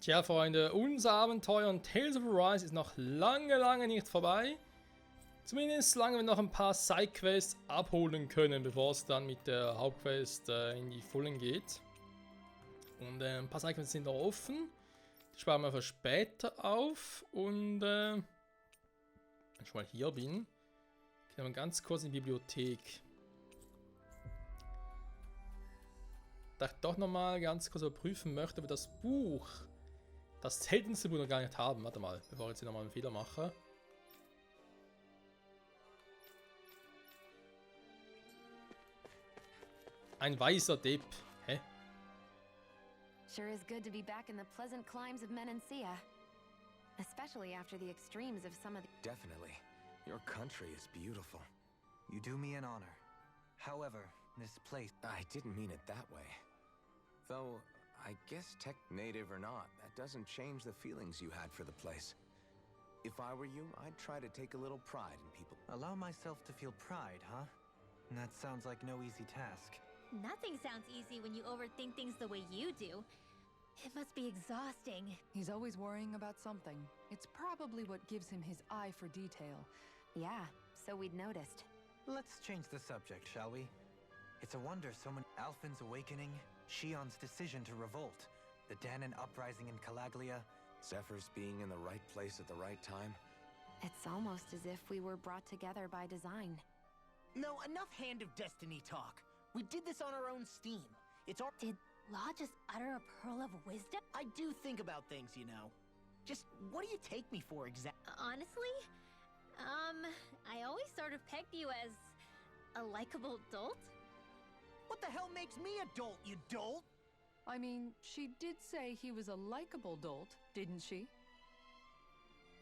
Tja, Freunde, unser Abenteuer in Tales of Arise ist noch lange nicht vorbei. Zumindest solange wir noch ein paar Sidequests abholen können, bevor es dann mit der Hauptquest in die Vollen geht. Und ein paar Sidequests sind noch offen. Die sparen wir für später auf. Und wenn ich mal hier bin, gehen wir ganz kurz in die Bibliothek. Da ich doch nochmal ganz kurz überprüfen möchte, ob wir das Buch, das seltenste Buch, noch gar nicht haben. Warte mal, bevor ich jetzt hier nochmal einen Fehler mache. Ein weißer Depp. Hä? Sure is good to be back in the pleasant climes of Menancia. Especially after the extremes of some of the... Definitely. Your country is beautiful. You do me an honor. However, this place... I didn't mean it that way. Though, I guess native or not, that doesn't change the feelings you had for the place. If I were you, I'd try to take a little pride in people. Allow myself to feel pride, huh? That sounds like no easy task. Nothing sounds easy when you overthink things the way you do. It must be exhausting. He's always worrying about something. It's probably what gives him his eye for detail. Yeah, so we'd noticed. Let's change the subject, shall we? It's a wonder so many... Alphen's awakening, Shion's decision to revolt, the Danon uprising in Calaglia. Zephyr's being in the right place at the right time. It's almost as if we were brought together by design. No, enough Hand of Destiny talk. We did this on our own steam. It's our... Did Law just utter a pearl of wisdom? I do think about things, you know. Just, what do you take me for exactly? Honestly? I always sort of pegged you as a likable dolt. What the hell makes me a dolt, you dolt? I mean, she did say he was a likable dolt, didn't she?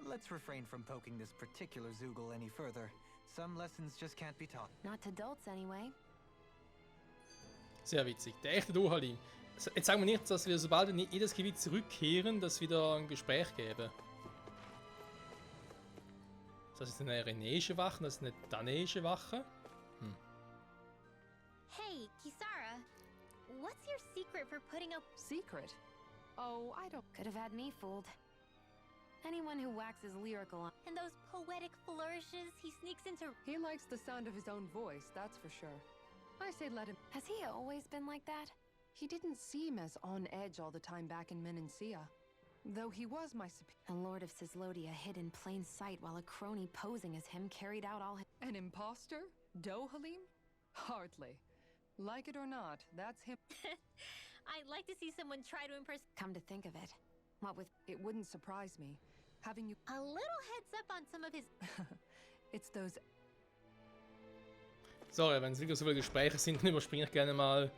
Let's refrain from poking this particular Zoogle any further. Some lessons just can't be taught. Not to dolts anyway. Sehr witzig. Der echte Dohalim. Jetzt sagen wir nicht, dass wir, sobald wir in jedes Gebiet zurückkehren, dass wieder ein Gespräch gäbe. Das ist eine renäische Wache, das ist eine danesische Wache. Hey, Kisara. What's your secret for putting up... Secret? Oh, I don't... Could have had me fooled. Anyone who waxes lyrical on... And those poetic flourishes he sneaks into... He likes the sound of his own voice, that's for sure. I say let him... Has he always been like that? He didn't seem as on edge all the time back in Menancia. Though he was my superior. A lord of Cislodia hid in plain sight while a crony posing as him carried out all his... An imposter? Dohalim? Hardly. Like it or not, that's him. I'd like to see someone try to impress... Come to think of it. What with... It wouldn't surprise me. Having you... A little heads up on some of his... It's those... Sorry, wenn es wirklich so viele Gespräche sind, dann überspringe ich gerne mal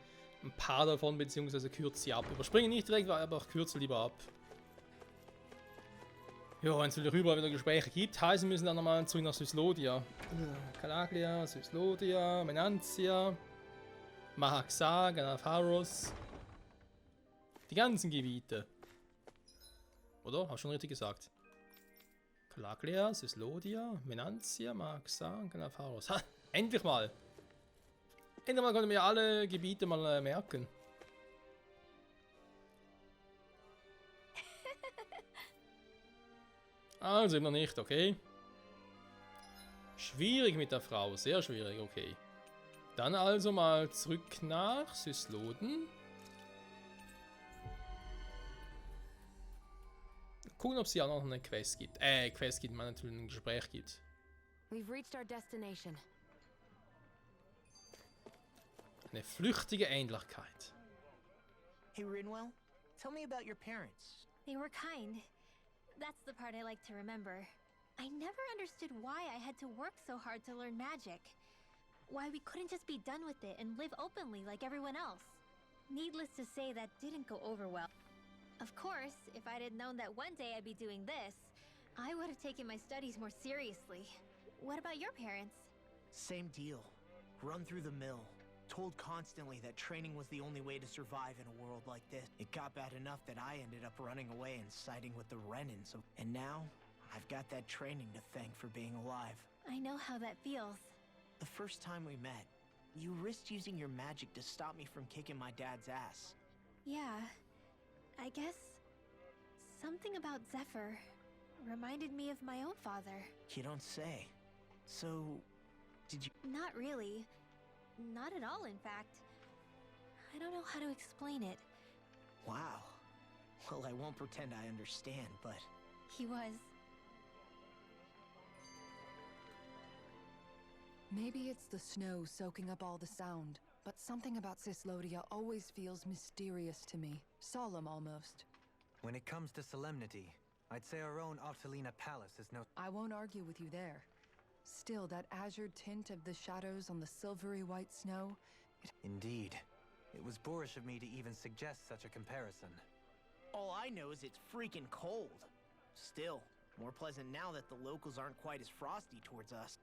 ein paar davon, beziehungsweise kürze sie ab. Überspringe nicht direkt, aber auch kürze lieber ab. Ja, wenn es wieder überall wieder Gespräche gibt, heißt, wir müssen dann nochmal zurück nach Cislodia. Calaglia, Cislodia, Menancia, Mahaxa, Ganapharos. Die ganzen Gebiete. Oder? Hab ich schon richtig gesagt. Calaglia, Cislodia, Menancia, Mahaxa, Ganapharos. Ha! Endlich mal! Endlich mal können wir alle Gebiete mal merken. Also immer nicht, okay. Schwierig mit der Frau, sehr schwierig, okay. Dann also mal zurück nach Cisloden. Gucken, ob es hier auch noch eine Quest gibt. Quest gibt, man natürlich ein Gespräch gibt. We've reached our destination. Eine flüchtige Ähnlichkeit. Hey, Rinwell, tell me about your parents. They were kind. That's the part I like to remember. I never understood why I had to work so hard to learn magic. Why we couldn't just be done with it and live openly like everyone else. Needless to say, that didn't go over well. Of course, if I'd had known that one day I'd be doing this, I would have taken my studies more seriously. What about your parents? Same deal. Run through the mill. Told constantly that training was the only way to survive in a world like this. It got bad enough that I ended up running away and siding with the Renans. And now, I've got that training to thank for being alive. I know how that feels. The first time we met, you risked using your magic to stop me from kicking my dad's ass. Yeah, I guess Something about Zephyr reminded me of my own father. You don't say. So, did you... Not really. Not at all, in fact. I don't know how to explain it. Wow. Well, I won't pretend I understand, but... He was. Maybe it's the snow soaking up all the sound, but something about Cislodia always feels mysterious to me. Solemn, almost. When it comes to solemnity, I'd say our own Octalina Palace is no... I won't argue with you there. Still, that azure tint of the shadows on the silvery white snow... Indeed. It was boorish of me to even suggest such a comparison. All I know is it's freaking cold. Still, more pleasant now that the locals aren't quite as frosty towards us.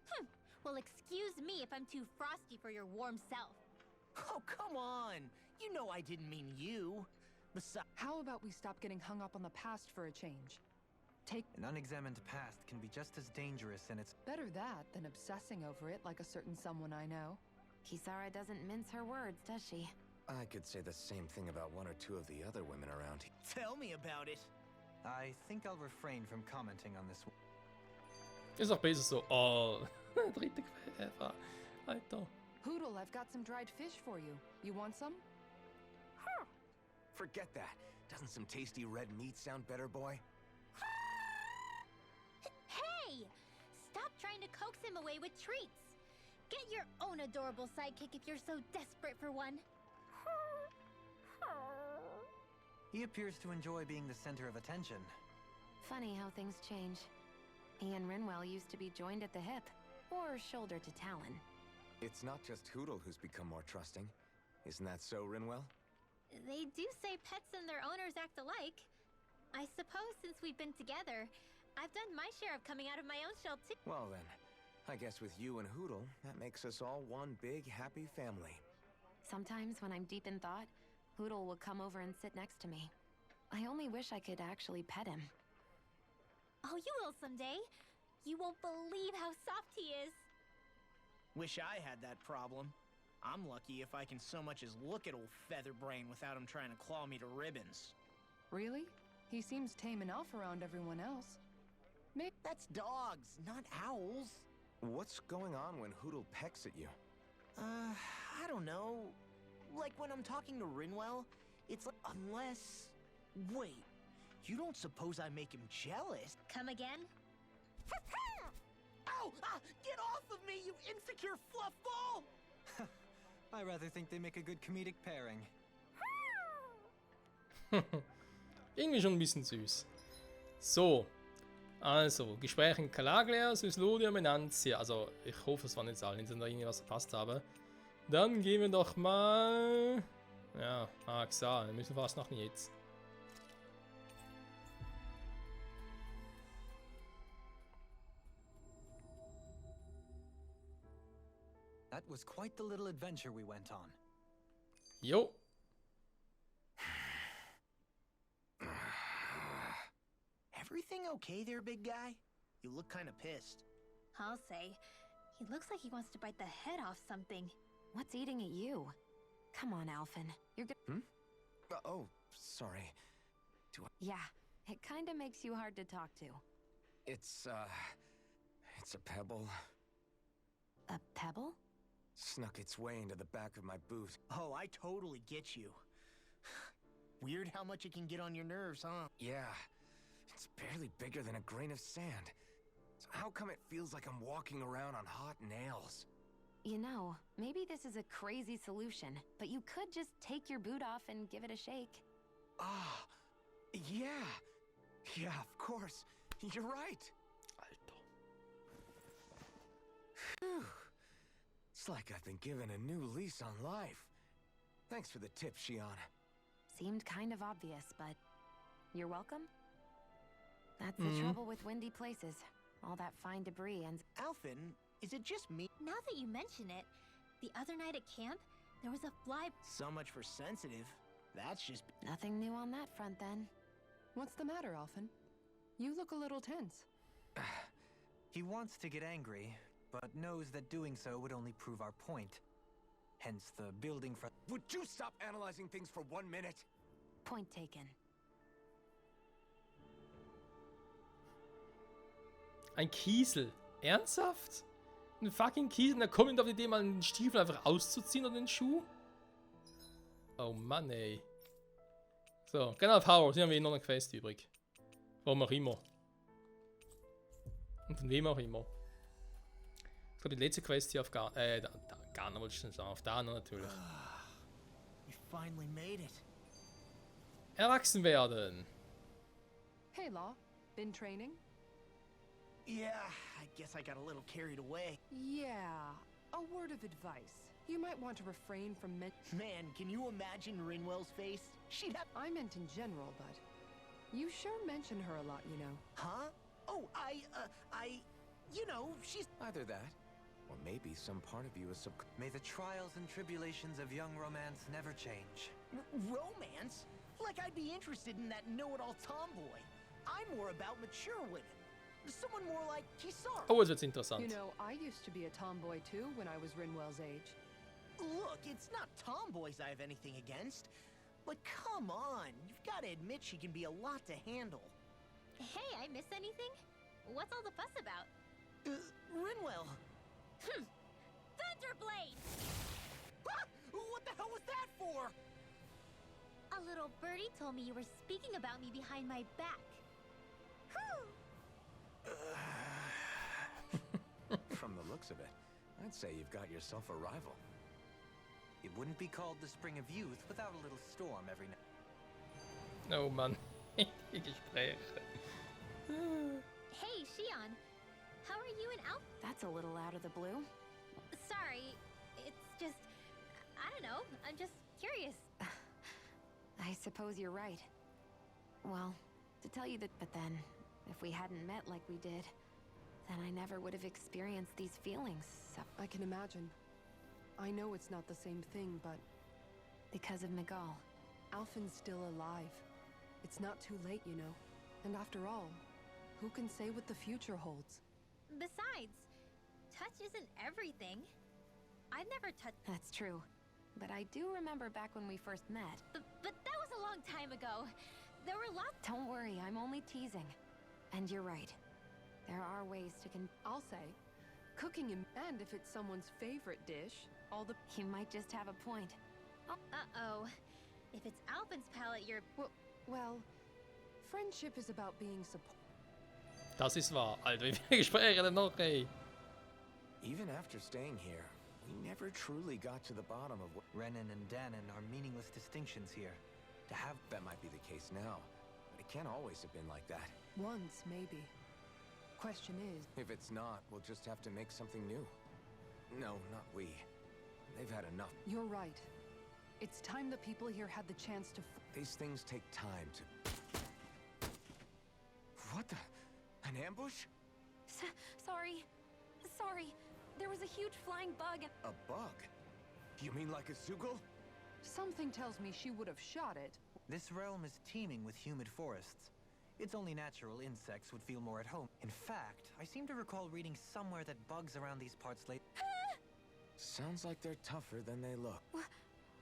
Well, excuse me if I'm too frosty for your warm self. Oh, come on! You know I didn't mean you. Besides... How about we stop getting hung up on the past for a change? An unexamined past can be just as dangerous in its... Better that than obsessing over it like a certain someone I know. Kisara doesn't mince her words, does she? I could say the same thing about one or two of the other women around here. Tell me about it. I think I'll refrain from commenting on this one. Ist auch besser so. Oh, dritte Quelle. Alter. Hoodle, I've got some dried fish for you. You want some? Forget that. Doesn't some tasty red meat sound better, boy? Hey! Stop trying to coax him away with treats. Get your own adorable sidekick if you're so desperate for one. He appears to enjoy being the center of attention. Funny how things change. Ian Rinwell used to be joined at the hip, or shoulder to talon. It's not just Hoodle who's become more trusting. Isn't that so, Rinwell? They do say pets and their owners act alike. I suppose since we've been together, I've done my share of coming out of my own shell too. Well then, I guess with you and Hoodle, that makes us all one big happy family. Sometimes when I'm deep in thought, Hoodle will come over and sit next to me. I only wish I could actually pet him. Oh, you will someday. You won't believe how soft he is. Wish I had that problem. I'm lucky if I can so much as look at old Featherbrain without him trying to claw me to ribbons. Really? He seems tame enough around everyone else. Maybe That's dogs, not owls. What's going on when Hoodle pecks at you? I don't know. Like when I'm talking to Rinwell, it's like, unless... Wait, you don't suppose I make him jealous? Come again? Ow! Get off of me, you insecure fluffball! I rather think they make a good comedic pairing. Irgendwie schon ein bisschen süß. So. Also, Gespräche in Calaglia, Cislodia, Menantia. Also, ich hoffe, es waren jetzt alle, wenn ich da irgendwas verpasst habe. Dann gehen wir doch mal... Ja, Axa, wir müssen fast nach jetzt. That was quite the little adventure we went on. Jo. Everything okay there, big guy? You look kind of pissed. I'll say. He looks like he wants to bite the head off something. What's eating at you? Come on, Alphen. You're good. Oh, sorry. Yeah, it kinda makes you hard to talk to. It's a pebble. A pebble? Snuck its way into the back of my boot. Oh, I totally get you. Weird how much it can get on your nerves, huh? Yeah, it's barely bigger than a grain of sand. So how come it feels like I'm walking around on hot nails? You know, maybe this is a crazy solution, but you could just take your boot off and give it a shake. Ah, yeah. Yeah, of course. You're right. Alter. Phew. It's like I've been given a new lease on life. Thanks for the tip, Shiana. Seemed kind of obvious, but you're welcome. That's the trouble with windy places. All that fine debris and... Alphen, is it just me? Now that you mention it, the other night at camp, there was a fly... So much for sensitive. That's just... Nothing new on that front, then. What's the matter, Alphen? You look a little tense. He wants to get angry, but knows that doing so would only prove our point. Hence the building for... Would you stop analyzing things for 1 minute? Point taken. Ein Kiesel. Ernsthaft? Ein fucking Kiesel? Und da kommt auf die Idee, mal den Stiefel einfach auszuziehen oder den Schuh? Oh Mann, ey. So, genau, Power. Hier haben wir noch eine Quest übrig. Warum auch immer. Und von wem auch immer. Ich glaube, die letzte Quest hier auf Ghana. Ghana wollte ich schon sagen. Auf Dana natürlich. You finally made it. Erwachsen werden. Hey, Law. Been training? Yeah, I guess I got a little carried away. Yeah. A word of advice. You might want to refrain from Man, can you imagine Rinwell's face? She'd have. I meant in general, but you sure mention her a lot, you know. Huh? Oh, you know, she's. Either that, or maybe some part of you is May the trials and tribulations of young romance never change. Romance? Like I'd be interested in that know-it-all tomboy. I'm more about mature women. Someone more like Kisara. Oh, es wird interessant. You know, I used to be a tomboy too when I was Rinwell's age. Look, it's not tomboys I have anything against. But come on, you've got to admit she can be a lot to handle. Hey, I miss anything? What's all the fuss about? Rinwell. Thunderblade! Ah! What the hell was that for? A little birdie told me you were speaking about me behind my back. From the looks of it, I'd say you've got yourself a rival. It wouldn't be called the Spring of Youth without a little storm every now. Oh Mann. Die Gespräche. Hey, Shion. How are you and Alf? That's a little out of the blue. Sorry, it's just... I don't know, I'm just curious. I suppose you're right. Well, to tell you that, but then, if we hadn't met like we did, then I never would have experienced these feelings, so... I can imagine. I know it's not the same thing, but Because of Miguel. Alphen's still alive. It's not too late, you know. And after all, who can say what the future holds? Besides, touch isn't everything. I've never touched... That's true. But I do remember back when we first met. But that was a long time ago. There were lots... Don't worry, I'm only teasing. And you're right. There are ways to I'll say, cooking and if it's someone's favorite dish, all the... You might just have a point. Uh-oh. If it's Alpin's palate, you're... Well, friendship is about being support. Das ist wahr. Alter, wie viele Gespräche denn noch, ey? Even after staying here, we never truly got to the bottom of what... Renan and Danon are meaningless distinctions here. To have That might be the case now, but it can't always have been like that. Once, maybe. Question is... If it's not, we'll just have to make something new. No, not we. They've had enough. You're right. It's time the people here had the chance to... These things take time to... What the... An ambush? Sorry. Sorry. There was a huge flying bug and... A bug? You mean like a Zoogle? Something tells me she would have shot it. This realm is teeming with humid forests. It's only natural insects would feel more at home. In fact, I seem to recall reading somewhere that bugs around these parts late... Sounds like they're tougher than they look.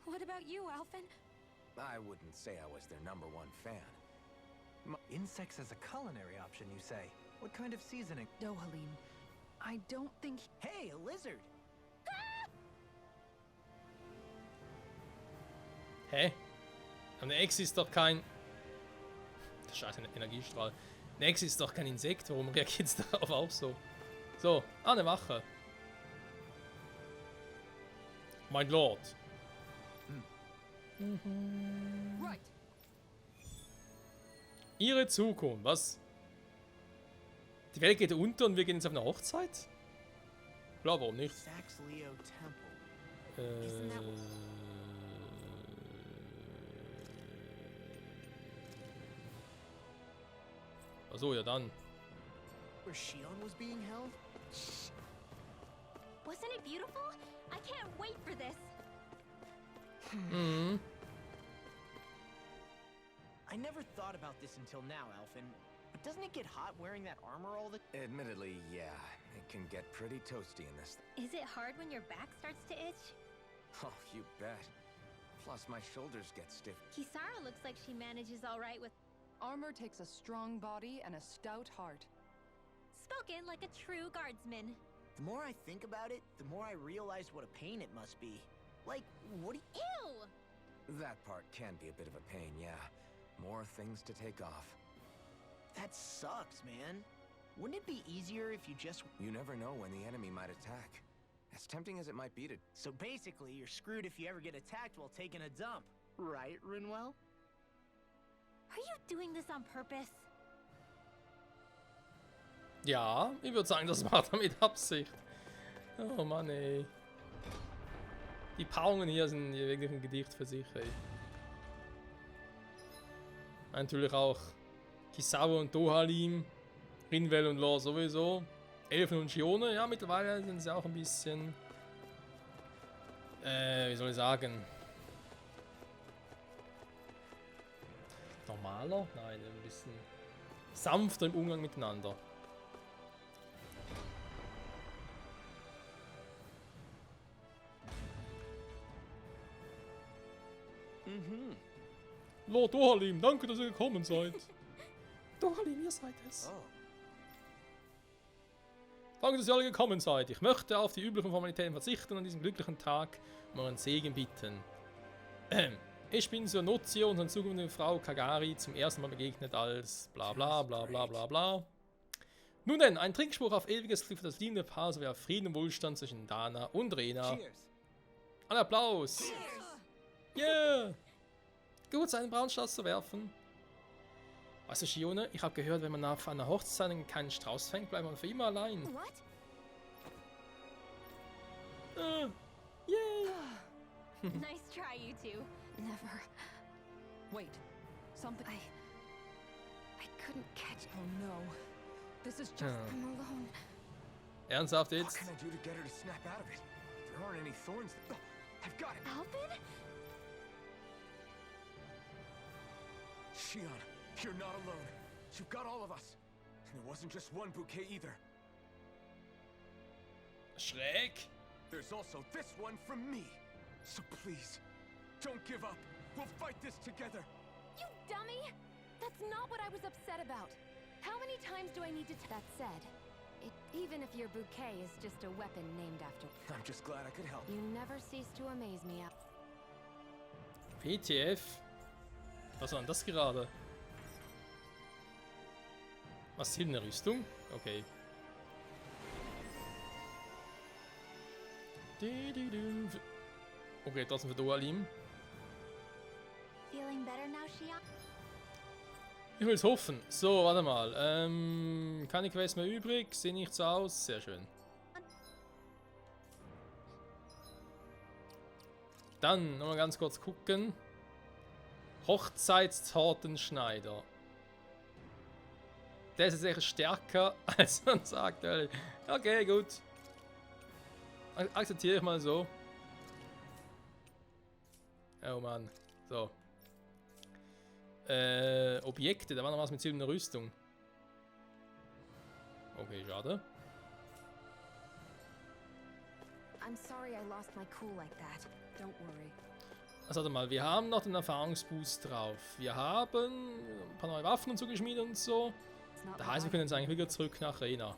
What about you, Alphen? I wouldn't say I was their #1 fan. Insects as a culinary option, you say? What kind of seasoning? No, Helene. I don't think... Hey, a lizard! Hä? Eine Ex ist doch kein... Das ist ein Energiestrahl. Eine Ex ist doch kein Insekt. Warum reagiert es darauf auch so? So, eine Wache. Mein Lord. Right. Ihre Zukunft, was? Die Welt geht unter und wir gehen jetzt auf eine Hochzeit? Klar, warum nicht? Saxleo Temple. Isn't that Achso, ja dann. Where Shion was being held? Wasn't it beautiful? I can't wait for this. Mhm. I never thought about this until now, Alphen. But doesn't it get hot wearing that armor all the... Admittedly, yeah. It can get pretty toasty in this. Is it hard when your back starts to itch? Oh, you bet. Plus, my shoulders get stiff. Kisara looks like she manages all right with... Armor takes a strong body and a stout heart. Spoken like a true guardsman. The more I think about it, the more I realize what a pain it must be. Like, what do you... Ew! That part can be a bit of a pain, yeah. More things to take off. That sucks, man. Wouldn't it be easier if you just... You never know when the enemy might attack. As tempting as it might be to... So basically, you're screwed if you ever get attacked while taking a dump. Right, Rinwell? Are you doing this on purpose? Ja, ich würde sagen, das macht er mit Absicht. Oh Mann, ey. Die Paarungen hier sind hier wirklich ein Gedicht für sich, ey. Natürlich auch Kisawa und Dohalim, Rinwell und Lore sowieso. Elfen und Shione, ja, mittlerweile sind sie auch ein bisschen... wie soll ich sagen? Normaler? Nein, ein bisschen sanfter im Umgang miteinander. Mhm. Lord Dohalim, danke, dass ihr gekommen seid. Dohalim, ihr seid es. Oh, Danke, dass ihr alle gekommen seid. Ich möchte auf die üblichen Formalitäten verzichten und an diesem glücklichen Tag um euren Segen bitten. Ich bin Sonozio, unserer zukünftigen Frau Kagari, zum ersten Mal begegnet als bla bla bla bla bla bla. Nun denn, ein Trinkspruch auf ewiges Glück für das liebende Paar sowie auf Frieden und Wohlstand zwischen Dana und Rena. Cheers! Ein Applaus! Yeah! Gut, seinen Braunstrauß zu werfen. Weißt du, Shione, ich habe gehört, wenn man auf einer Hochzeit keinen Strauß fängt, bleibt man für immer allein. What? Yay! Nice try, you two. Never. Wait. Something. I couldn't catch. Oh no. This is just. I'm alone. Ernsthaft What jetzt? can I do to get her to snap out of it? There aren't any thorns. Oh, I've got it! Alvin? Shion, you're not alone. You've got all of us. And it wasn't just one bouquet either. Schräg? There's also this one from me. So please, don't give up. We'll fight this together. You dummy! That's not what I was upset about. How many times do I need to that said? Even if your bouquet is just a weapon named after... I'm just glad I could help. You never cease to amaze me. PTF? Was war denn das gerade? Was hier eine Rüstung? Okay. Okay, trotzdem für Dohalim. Feeling better now, Shion? Ich will es hoffen. So, warte mal. Keine Quest mehr übrig. Sieht nicht so aus. Sehr schön. Dann nochmal ganz kurz gucken. Hochzeitstortenschneider. Der ist jetzt echt stärker, als man sagt. Okay, gut. Akzeptiere ich mal so. Oh Mann. So. Objekte, da war noch was mit silberner Rüstung. Okay, schade. I'm sorry I lost my cool like that. Don't worry. Also warte mal, wir haben noch den Erfahrungsboost drauf. Wir haben ein paar neue Waffen und so geschmiedet und so. It's not Das like heißt, wir können jetzt eigentlich wieder zurück nach Rena.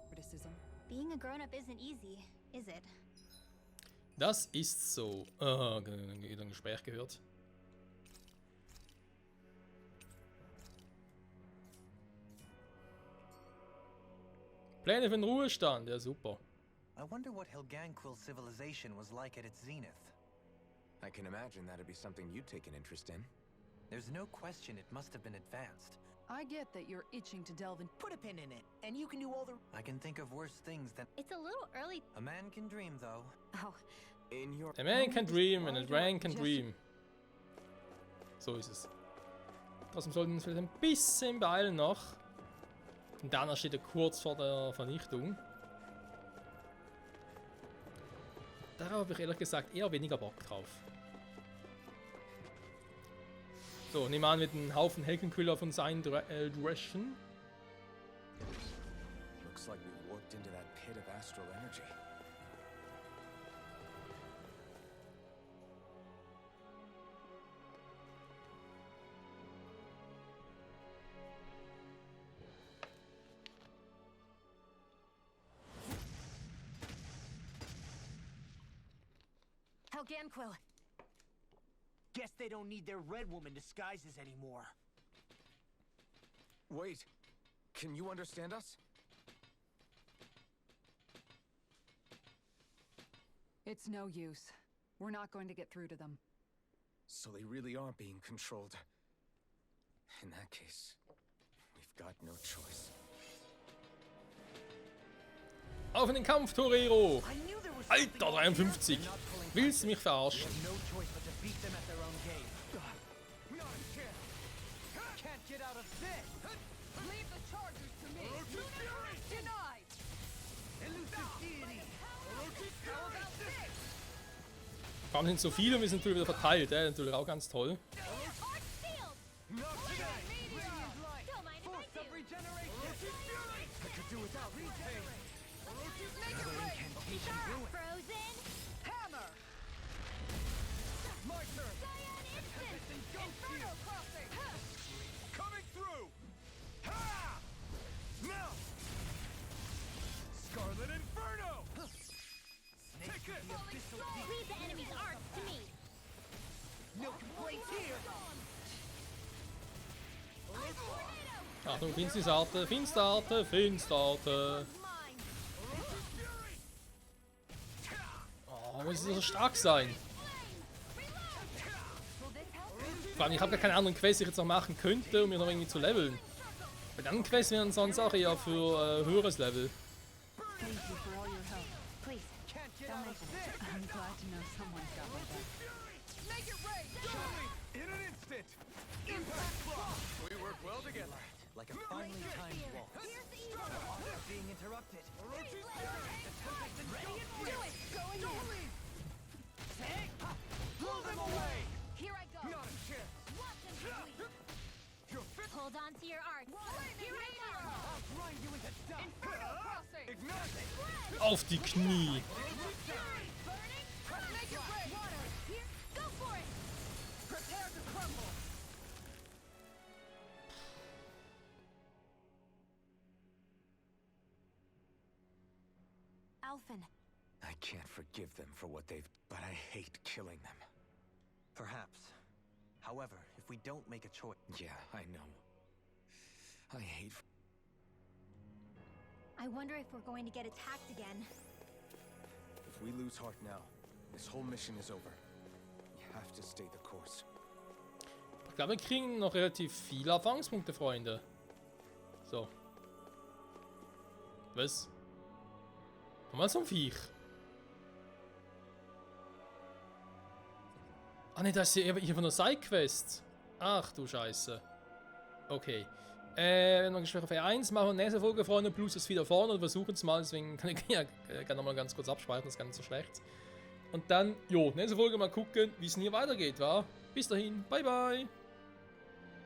Criticism. Being a grown-up isn't easy, is it? Das ist so. Wieder ein Gespräch gehört. Pläne für den Ruhestand, ja super. I wonder what Helganquil's civilization was like at its zenith. I can imagine that'd be something you'd take an interest in. There's no question it must have been advanced. I get that you're itching to delve in. Put a pin in it, and you can do all the... I can think of worse things than... It's a little early. A man can dream, though. Oh, In your... A man can dream and a man can dream. So ist es. Trotzdem sollten wir uns vielleicht ein bisschen beeilen noch. Und dann steht er kurz vor der Vernichtung. Darauf habe ich ehrlich gesagt eher weniger Bock drauf. So, nehmen wir an, mit einem Haufen Heldenköhler von seinen Dreschen. Looks like we warped into that pit of astral energy. Helganquil. Guess they don't need their Red Woman disguises anymore. Wait, can you understand us? It's no use. We're not going to get through to them. So they really are being controlled. In that case, we've got no choice. Auf in den Kampf, Torero! I knew there was Alter, something 53! Willst du mich verarschen? no choice but to beat them at their own game. Not a chance. Can't get out of this. Leave the chargers to me. Denied. Elusive deity. How about this? Vor allem sind so viele und wir sind natürlich wieder verteilt, natürlich auch ganz toll. Leave the enemy's arts to me. No complaints here. Achtung, Finsterarten, Finsterarten, Finsterarten. Oh, muss so stark sein. Vor allem, ich habe gar keine anderen Quests, die ich jetzt noch machen könnte, um mich noch irgendwie zu leveln. Bei den anderen Quests wären sonst auch eher für höheres Level. Thank you for all your help. Please, don't mention it. I'm glad to know someone's got my back. Make it rain. In an instant! Impact block! We work well together. Like a finely timed waltz. After being interrupted. Ready and do it. Going in. Blow them away. Here I go. Not a chance. Watch them bleed. You're fit. Hold on to your arts. Here I come. I'll grind you into dust. Inferno crossing. Ignite it. Auf die Knie! Burning. Make it rain. Water. Here. Go for it. Prepare to crumble. Alphen. I can't forgive them for what they've... but I hate killing them. Perhaps. However, if we don't make a choice... Yeah, I know. I hate... I wonder if we're going to get attacked again. If we lose heart now, this whole mission is over. You have to stay the course. Ich glaube, wir kriegen noch relativ viele Erfahrungspunkte, Freunde. So. Was? Nochmal so ein Viech. Ah ne, das ist hier von der Sidequest. Ach du Scheiße. Okay. Wenn wir Gespräch auf E1 machen und nächste Folge, Freunde, plus ist wieder vorne und versuchen es mal, deswegen kann ich ja gerne nochmal ganz kurz abspeichern, das ist gar nicht so schlecht. Und dann, jo, nächste Folge mal gucken, wie es hier weitergeht, wa? Bis dahin, bye bye!